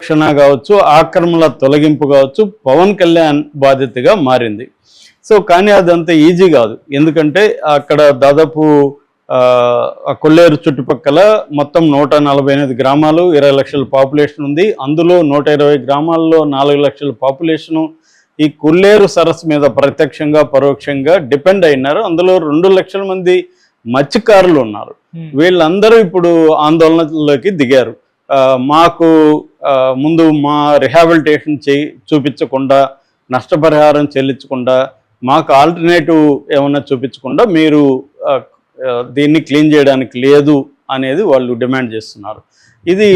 పరిరక్షణ కావచ్చు, ఆక్రమణల తొలగింపు కావచ్చు పవన్ కళ్యాణ్ బాధ్యతగా మారింది. సో కానీ అదంత ఈజీ కాదు. ఎందుకంటే అక్కడ దాదాపు కొల్లేరు చుట్టుపక్కల మొత్తం 148 గ్రామాలు, 20 లక్షల పాపులేషన్ ఉంది. అందులో 120 గ్రామాల్లో 4 లక్షల పాపులేషను ఈ కొల్లేరు సరస్సు మీద ప్రత్యక్షంగా పరోక్షంగా డిపెండ్ అయినారు. అందులో 2 లక్షల మంది మత్స్యకారులు ఉన్నారు. వీళ్ళందరూ ఇప్పుడు ఆందోళనలోకి దిగారు. మాకు ముందు మా రిహాబిలిటేషన్ చూపించకుండా, నష్టపరిహారం చెల్లించకుండా, మాకు ఆల్టర్నేటివ్ ఏమన్నా చూపించకుండా మీరు దీన్ని క్లీన్ చేయడానికి లేదు అనేది వాళ్ళు డిమాండ్ చేస్తున్నారు. ఇది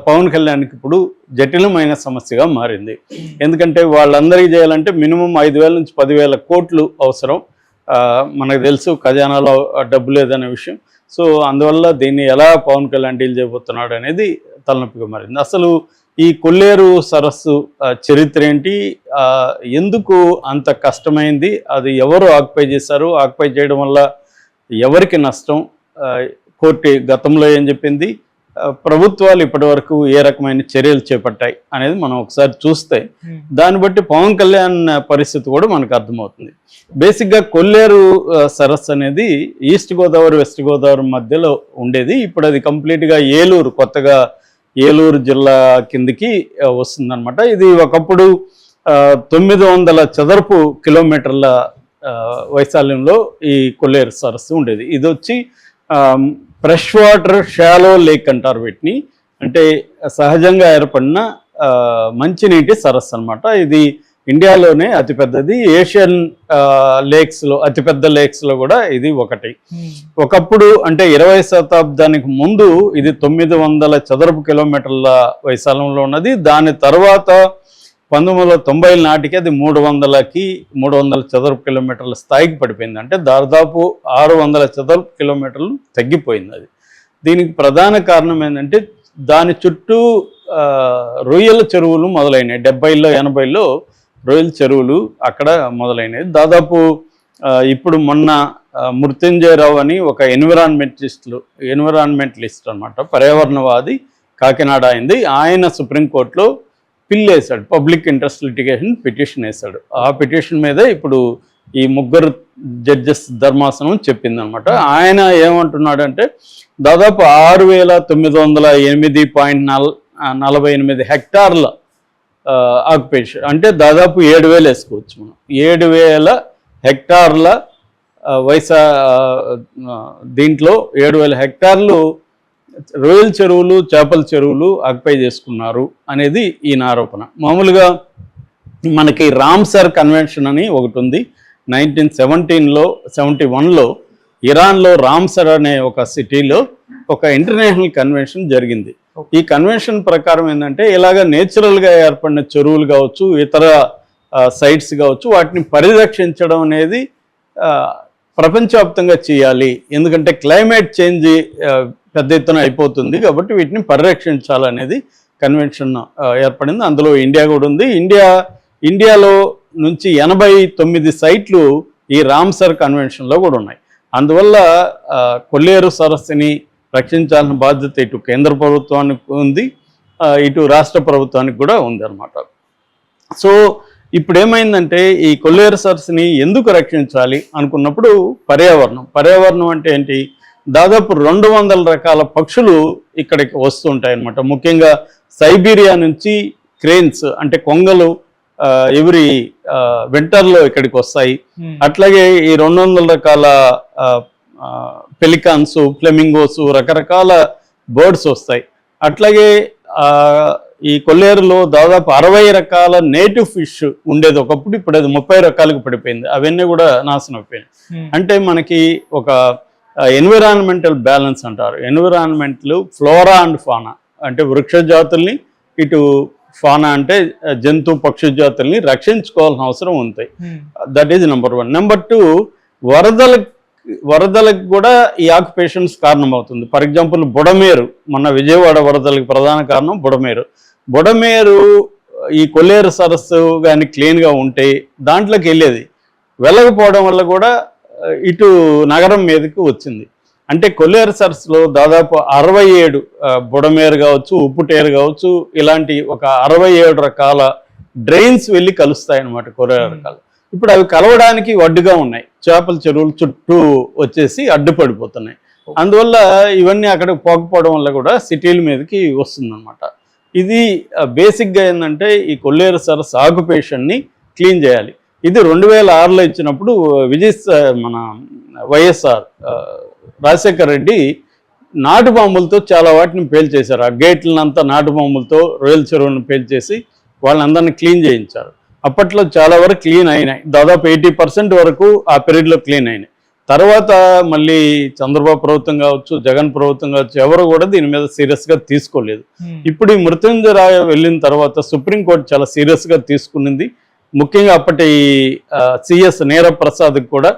పవన్ కళ్యాణ్కి ఇప్పుడు జటిలమైన సమస్యగా మారింది. ఎందుకంటే వాళ్ళందరికీ చేయాలంటే మినిమం 5,000 నుంచి 10,000 కోట్లు అవసరం. మనకు తెలుసు ఖజానాలో డబ్బు లేదనే విషయం. సో అందువల్ల దీన్ని ఎలా పవన్ కళ్యాణ్ డీల్ చేయబోతున్నాడు అనేది తలనొప్పిగా మారింది. అసలు ఈ కొల్లేరు సరస్సు చరిత్ర ఏంటి, ఎందుకు అంత కష్టమైంది, అది ఎవరు ఆక్యుపై చేశారు, ఆక్యుపై చేయడం వల్ల ఎవరికి నష్టం, కోర్టు గతంలో ఏం చెప్పింది, ప్రభుత్వాలు ఇప్పటి వరకు ఏ రకమైన చర్యలు చేపట్టాయి అనేది మనం ఒకసారి చూస్తే దాన్ని బట్టి పవన్ కళ్యాణ్ పరిస్థితి కూడా మనకు అర్థమవుతుంది. బేసిక్గా కొల్లేరు సరస్సు అనేది ఈస్ట్ గోదావరి వెస్ట్ గోదావరి మధ్యలో ఉండేది. ఇప్పుడు అది కంప్లీట్గా ఏలూరు, కొత్తగా ఏలూరు జిల్లా కిందికి వస్తుందన్నమాట. ఇది ఒకప్పుడు 900 చదరపు కిలోమీటర్ల వైశాల్యంలో ఈ కొల్లేరు సరస్సు ఉండేది. ఇది వచ్చి ఫ్రెష్ వాటర్ షాలో లేక్ అంటారు వీటిని. అంటే సహజంగా ఏర్పడిన మంచినీటి సరస్సు అనమాట. ఇది ఇండియాలోనే అతిపెద్దది. ఏషియన్ లేక్స్లో అతిపెద్ద లేక్స్లో కూడా ఇది ఒకటి. ఒకప్పుడు అంటే 20వ శతాబ్దానికి ముందు ఇది 900 చదరపు కిలోమీటర్ల వైశాల్యంలో ఉన్నది. దాని తర్వాత 1990 నాటికి అది 300 చదరపు కిలోమీటర్ల స్థాయికి పడిపోయింది. అంటే దాదాపు 600 చదరపు కిలోమీటర్లు తగ్గిపోయింది అది. దీనికి ప్రధాన కారణం ఏంటంటే దాని చుట్టూ రొయ్యల చెరువులు మొదలైనవి. 70లో 80లో రొయ్యల చెరువులు అక్కడ మొదలైనవి. దాదాపు ఇప్పుడు మొన్న మృత్యుంజయరావు అని ఒక ఎన్విరాన్మెంటలిస్ట్ అనమాట, పర్యావరణవాది, కాకినాడ అయింది. ఆయన సుప్రీంకోర్టులో పిల్ వేశాడు, పబ్లిక్ ఇంట్రెస్ట్ లిటిగేషన్ పిటిషన్ వేశాడు. ఆ పిటిషన్ మీద ఇప్పుడు ఈ 3 జడ్జెస్ ధర్మాసనం చెప్పిందనమాట. ఆయన ఏమంటున్నాడంటే దాదాపు 6,908.48 హెక్టార్ల ఆక్యుపేషన్, అంటే దాదాపు 7,000 వేసుకోవచ్చు మనం. 7,000 హెక్టార్ల దీంట్లో 7,000 హెక్టార్లు రొయ్యల చెరువులు, చేపల చెరువులు ఆక్యుపై చేసుకున్నారు అనేది ఈయన ఆరోపణ. మామూలుగా మనకి రామ్సర్ కన్వెన్షన్ అని ఒకటి ఉంది. 1971లో ఇరాన్లో రామ్సర్ అనే ఒక సిటీలో ఒక ఇంటర్నేషనల్ కన్వెన్షన్ జరిగింది. ఈ కన్వెన్షన్ ప్రకారం ఏంటంటే ఇలాగ నేచురల్గా ఏర్పడిన చెరువులు కావచ్చు, ఇతర సైట్స్ కావచ్చు, వాటిని పరిరక్షించడం అనేది ప్రపంచవ్యాప్తంగా చేయాలి. ఎందుకంటే క్లైమేట్ చేంజ్ పెద్ద ఎత్తున అయిపోతుంది కాబట్టి వీటిని పరిరక్షించాలనేది కన్వెన్షన్ ఏర్పడింది. అందులో ఇండియా కూడా ఉంది. ఇండియాలో నుంచి 89 సైట్లు ఈ రామ్సర్ కన్వెన్షన్లో కూడా ఉన్నాయి. అందువల్ల కొల్లేరు సరస్సుని రక్షించాల్సిన బాధ్యత ఇటు కేంద్ర ప్రభుత్వానికి ఉంది, ఇటు రాష్ట్ర ప్రభుత్వానికి కూడా ఉంది అన్నమాట. సో ఇప్పుడు ఏమైందంటే ఈ కొల్లేరు సరస్సుని ఎందుకు రక్షించాలి అనుకున్నప్పుడు పర్యావరణం అంటే ఏంటి, దాదాపు 200 రకాల పక్షులు ఇక్కడికి వస్తుంటాయి అన్నమాట. ముఖ్యంగా సైబీరియా నుంచి క్రేన్స్ అంటే కొంగలు ఎవరి వింటర్లో ఇక్కడికి వస్తాయి. అట్లాగే ఈ 200 రకాల పెలికాన్స్, ఫ్లెమింగోస్, రకరకాల బర్డ్స్ వస్తాయి. అట్లాగే ఈ కొల్లేరులో దాదాపు 60 రకాల నేటివ్ ఫిష్ ఉండేది ఒకప్పుడు. ఇప్పుడు అది 30 రకాలకు పడిపోయింది. అవన్నీ కూడా నాశనం అయిపోయినాయి. అంటే మనకి ఒక ఎన్విరాన్మెంటల్ బ్యాలెన్స్ అంటారు. ఎన్విరాన్మెంట్లు ఫ్లోరా అండ్ ఫానా అంటే వృక్ష జాతుల్ని, ఇటు ఫానా అంటే జంతు పక్షి జాతుల్ని రక్షించుకోవాల్సిన అవసరం ఉంది. That is number 1. నెంబర్ 2, వరదలకు కూడా ఈ ఆక్యుపేషన్స్ కారణమవుతుంది. ఫర్ ఎగ్జాంపుల్ బుడమేరు, మొన్న విజయవాడ వరదలకు ప్రధాన కారణం బుడమేరు ఈ కొల్లేరు సరస్సు కానీ క్లీన్గా ఉంటే దాంట్లోకి వెళ్ళేది, వెళ్ళకపోవడం వల్ల కూడా ఇటు నగరం మీదకి వచ్చింది. అంటే కొల్లేరు సరస్సులో దాదాపు 67 బుడమేరు కావచ్చు, ఉప్పుటేరు కావచ్చు, ఇలాంటి ఒక 67 రకాల డ్రైన్స్ వెళ్ళి కలుస్తాయి అన్నమాట కొల్లేరు రకాలు. ఇప్పుడు అవి కలవడానికి అడ్డుగా ఉన్నాయి, చేపల చెరువులు చుట్టూ వచ్చేసి అడ్డుపడిపోతున్నాయి. అందువల్ల ఇవన్నీ అక్కడికి పోకపోవడం వల్ల కూడా సిటీల మీదకి వస్తుందన్నమాట. ఇది బేసిక్గా ఏంటంటే ఈ కొల్లేరు సరస్సు ఆక్యుపేషన్ని క్లీన్ చేయాలి. ఇది 2006లో ఇచ్చినప్పుడు మన వైఎస్ఆర్ రాజశేఖర్ రెడ్డి నాటు బాంబులతో చాలా వాటిని పేల్చేశారు. ఆ గేట్లనంతా నాటు బాంబులతో రొయ్యల చెరువులను పేల్చేసి వాళ్ళందరినీ క్లీన్ చేయించారు. అప్పట్లో చాలా వరకు క్లీన్ అయినాయి, దాదాపు 80% వరకు ఆ పీరియడ్లో క్లీన్ అయినాయి. తర్వాత మళ్ళీ చంద్రబాబు ప్రభుత్వం కావచ్చు, జగన్ ప్రభుత్వం కావచ్చు, ఎవరు కూడా దీని మీద సీరియస్గా తీసుకోలేదు. ఇప్పుడు ఈ మృత్యుంజయరాయ వెళ్ళిన తర్వాత సుప్రీంకోర్టు చాలా సీరియస్గా తీసుకునింది. ముఖ్యంగా అప్పటి సిఎస్ నీరప్రసాద్కి కూడా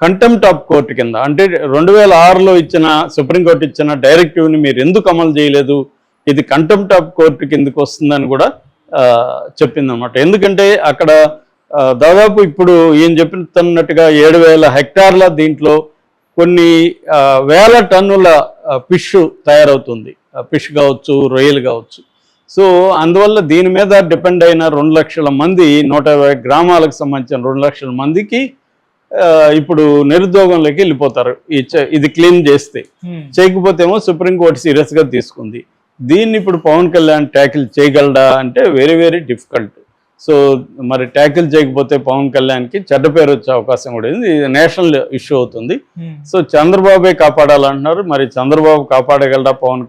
కంటెంప్ట్ ఆఫ్ కోర్టు కింద, అంటే 2006లో ఇచ్చిన సుప్రీంకోర్టు ఇచ్చిన డైరెక్టివ్ని మీరు ఎందుకు అమలు చేయలేదు, ఇది కంటెంప్ట్ ఆఫ్ కోర్టు కిందకు వస్తుందని కూడా చెప్పిందన్నమాట. ఎందుకంటే అక్కడ దాదాపు ఇప్పుడు ఈయన చెప్తున్నట్టుగా 7,000 హెక్టార్ల దీంట్లో కొన్ని వేల టన్నుల ఫిష్ తయారవుతుంది, ఫిష్ కావచ్చు, రొయ్యలు కావచ్చు. సో అందువల్ల దీని మీద డిపెండ్ అయిన 2 లక్షల మంది, 120 గ్రామాలకు సంబంధించిన 2 లక్షల మందికి ఇప్పుడు నిరుద్యోగంలోకి వెళ్ళిపోతారు ఇది క్లీన్ చేస్తే. చేయకపోతే ఏమో సుప్రీంకోర్టు సీరియస్గా తీసుకుంది. దీన్ని ఇప్పుడు పవన్ కళ్యాణ్ ట్యాకిల్ చేయగలడా అంటే వెరీ వెరీ డిఫికల్ట్. సో మరి ట్యాకిల్ చేయకపోతే పవన్ కళ్యాణ్కి చెడ్డ పేరు వచ్చే అవకాశం కూడా ఉంది, ఇది నేషనల్ ఇష్యూ అవుతుంది. సో చంద్రబాబే కాపాడాలంటున్నారు, మరి చంద్రబాబు కాపాడగలడా పవన్